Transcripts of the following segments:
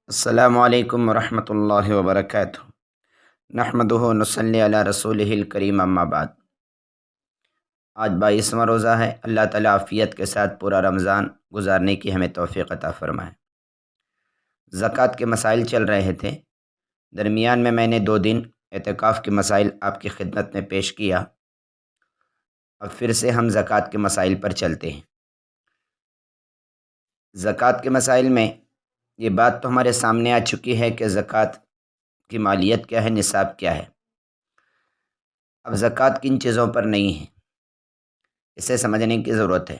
السلام علیکم ورحمۃ اللہ وبرکاتہ۔ نحمدہ و نصلی علی رسولہ الکریم، اما بعد۔ آج 22واں روزہ ہے۔ اللہ تعالیٰ عافیت کے ساتھ پورا رمضان گزارنے کی ہمیں توفیق عطا فرمائے۔ زکوٰۃ کے مسائل چل رہے تھے، درمیان میں نے 2 دن اعتکاف کے مسائل آپ کی خدمت میں پیش کیا۔ اب پھر سے ہم زکوٰۃ کے مسائل پر چلتے ہیں۔ زکوٰۃ کے مسائل میں یہ بات تو ہمارے سامنے آ چکی ہے کہ زکوٰۃ کی مالیت کیا ہے، نصاب کیا ہے۔ اب زکوٰۃ کن چیزوں پر نہیں ہے، اسے سمجھنے کی ضرورت ہے۔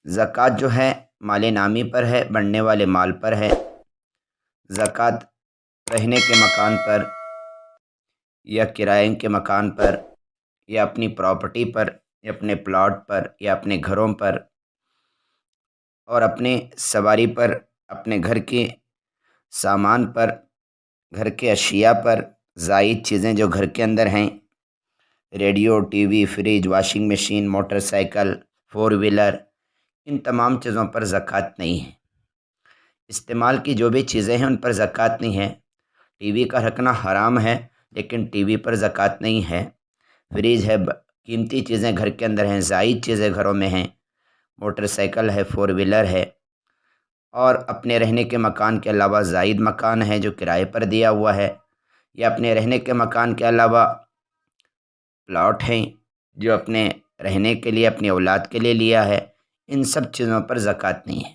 زکوٰۃ جو ہے مال نامی پر ہے، بڑھنے والے مال پر ہے۔ زکوٰۃ رہنے کے مکان پر یا کرائے کے مکان پر یا اپنی پراپرٹی پر یا اپنے پلاٹ پر یا اپنے گھروں پر اور اپنے سواری پر، اپنے گھر کے سامان پر، گھر کے اشیاء پر، زائد چیزیں جو گھر کے اندر ہیں، radio, T V, fridge, washing machine, motor cycle, 4 wheeler, ان تمام چیزوں پر زکوٰۃ نہیں ہے۔ استعمال کی جو بھی چیزیں ہیں ان پر زکوٰۃ نہیں ہے۔ ٹی وی کا رکھنا حرام ہے لیکن ٹی وی پر زکوٰۃ نہیں ہے۔ فریج ہے، قیمتی چیزیں گھر کے اندر ہیں، زائد چیزیں گھروں میں ہیں، موٹر سائیکل ہے، 4 ویلر ہے، اور اپنے رہنے کے مکان کے علاوہ زائد مکان ہے جو کرائے پر دیا ہوا ہے، یا اپنے رہنے کے مکان کے علاوہ پلاٹ ہیں جو اپنے رہنے کے لیے، اپنی اولاد کے لیے لیا ہے، ان سب چیزوں پر زکوٰۃ نہیں ہے۔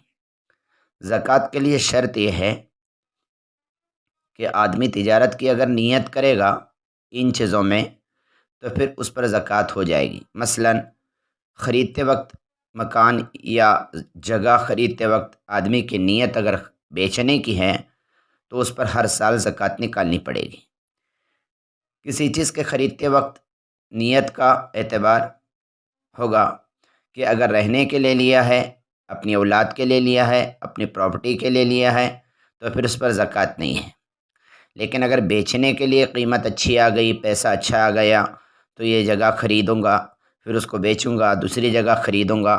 زکوٰۃ کے لیے شرط یہ ہے کہ آدمی تجارت کی اگر نیت کرے گا ان چیزوں میں تو پھر اس پر زکوٰۃ ہو جائے گی۔ مثلا خریدتے وقت، مکان یا جگہ خریدتے وقت آدمی کی نیت اگر بیچنے کی ہے تو اس پر ہر سال زکوٰۃ نکالنی پڑے گی۔ کسی چیز کے خریدتے وقت نیت کا اعتبار ہوگا کہ اگر رہنے کے لیے لیا ہے، اپنی اولاد کے لیے لیا ہے، اپنی پراپرٹی کے لیے لیا ہے تو پھر اس پر زکوٰۃ نہیں ہے۔ لیکن اگر بیچنے کے لیے قیمت اچھی آ گئی، پیسہ اچھا آ گیا تو یہ جگہ خریدوں گا، پھر اس کو بیچوں گا، دوسری جگہ خریدوں گا،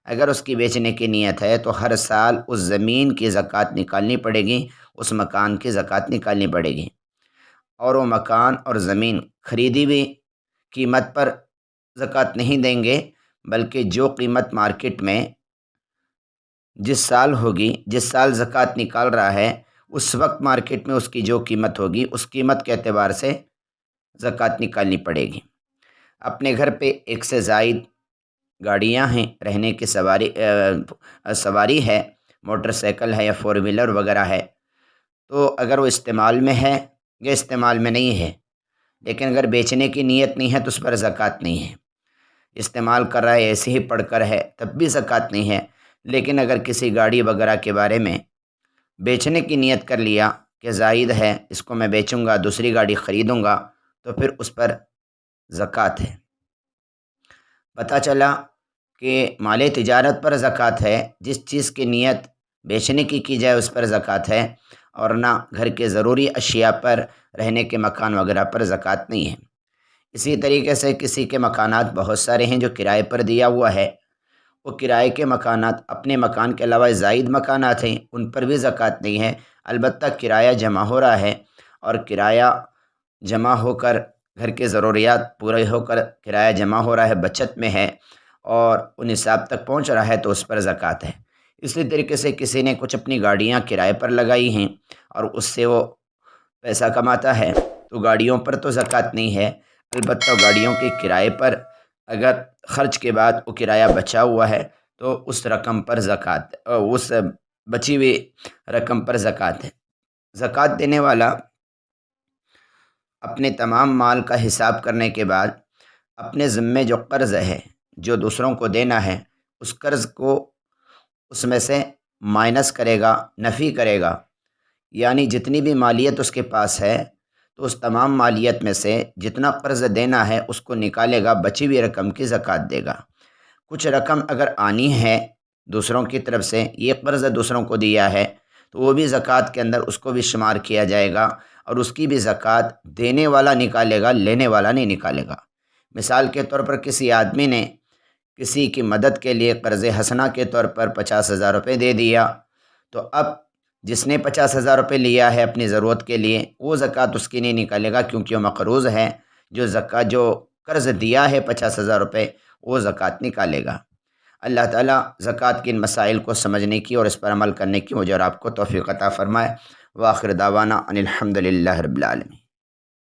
اگر اس کی بیچنے کی نیت ہے تو ہر سال اس زمین کی زکوٰۃ نکالنی پڑے گی، اس مکان کی زکوٰۃ نکالنی پڑے گی۔ اور وہ مکان اور زمین خریدی ہوئی قیمت پر زکوٰۃ نہیں دیں گے، بلکہ جو قیمت مارکیٹ میں جس سال ہوگی، جس سال زکوٰۃ نکال رہا ہے، اس وقت مارکیٹ میں اس کی جو قیمت ہوگی اس قیمت کے اعتبار سے زکوٰۃ نکالنی پڑے گی۔ اپنے گھر پہ 1 سے زائد گاڑیاں ہیں، رہنے کی سواری ہے، موٹر سائیکل ہے یا 4 ویلر وغیرہ ہے، تو اگر وہ استعمال میں ہے یا استعمال میں نہیں ہے، لیکن اگر بیچنے کی نیت نہیں ہے تو اس پر زکوٰۃ نہیں ہے۔ استعمال کر رہا ہے، ایسے ہی پڑھ کر ہے، تب بھی زکوٰۃ نہیں ہے۔ لیکن اگر کسی گاڑی وغیرہ کے بارے میں بیچنے کی نیت کر لیا کہ زائد ہے، اس کو میں بیچوں گا، دوسری گاڑی خریدوں گا، تو پھر اس پر زکوٰۃ ہے۔ پتہ چلا کہ مال تجارت پر زکوٰۃ ہے، جس چیز کی نیت بیچنے کی جائے اس پر زکوٰۃ ہے، اور نہ گھر کے ضروری اشیاء پر، رہنے کے مکان وغیرہ پر زکوٰۃ نہیں ہے۔ اسی طریقے سے کسی کے مکانات بہت سارے ہیں جو کرائے پر دیا ہوا ہے، وہ کرائے کے مکانات اپنے مکان کے علاوہ زائد مکانات ہیں، ان پر بھی زکوٰۃ نہیں ہے۔ البتہ کرایہ جمع ہو رہا ہے، اور کرایہ جمع ہو کر گھر کے ضروریات پورے ہو کر کرایہ جمع ہو رہا ہے، بچت میں ہے اور وہ نصاب تک پہنچ رہا ہے تو اس پر زکوٰۃ ہے۔ اسی طریقے سے کسی نے کچھ اپنی گاڑیاں کرائے پر لگائی ہیں اور اس سے وہ پیسہ کماتا ہے تو گاڑیوں پر تو زکوٰۃ نہیں ہے، البتہ گاڑیوں کے کرائے پر اگر خرچ کے بعد وہ کرایہ بچا ہوا ہے تو اس رقم پر زکوٰۃ، اس بچی ہوئی رقم پر زکوٰۃ ہے۔ زکوٰۃ دینے والا اپنے تمام مال کا حساب کرنے کے بعد اپنے ذمے جو قرض ہے، جو دوسروں کو دینا ہے، اس قرض کو اس میں سے مائنس کرے گا، نفی کرے گا، یعنی جتنی بھی مالیت اس کے پاس ہے تو اس تمام مالیت میں سے جتنا قرض دینا ہے اس کو نکالے گا، بچی ہوئی رقم کی زکوٰۃ دے گا۔ کچھ رقم اگر آنی ہے دوسروں کی طرف سے، یہ قرض دوسروں کو دیا ہے تو وہ بھی زکوٰۃ کے اندر اس کو بھی شمار کیا جائے گا، اور اس کی بھی زکوٰۃ دینے والا نکالے گا، لینے والا نہیں نکالے گا۔ مثال کے طور پر کسی آدمی نے کسی کی مدد کے لیے قرض حسنہ کے طور پر 50,000 روپے دے دیا، تو اب جس نے 50,000 روپے لیا ہے اپنی ضرورت کے لیے، وہ زکوٰۃ اس کی نہیں نکالے گا، کیونکہ وہ مقروض ہے۔ جو قرض دیا ہے 50,000 روپے، وہ زکوٰۃ نکالے گا۔ اللہ تعالیٰ زکوٰۃ کے ان مسائل کو سمجھنے کی اور اس پر عمل کرنے کی مجھے اور آپ کو توفیق عطا فرمائے۔ وآخر دعوانا ان الحمد للہ رب العالمین۔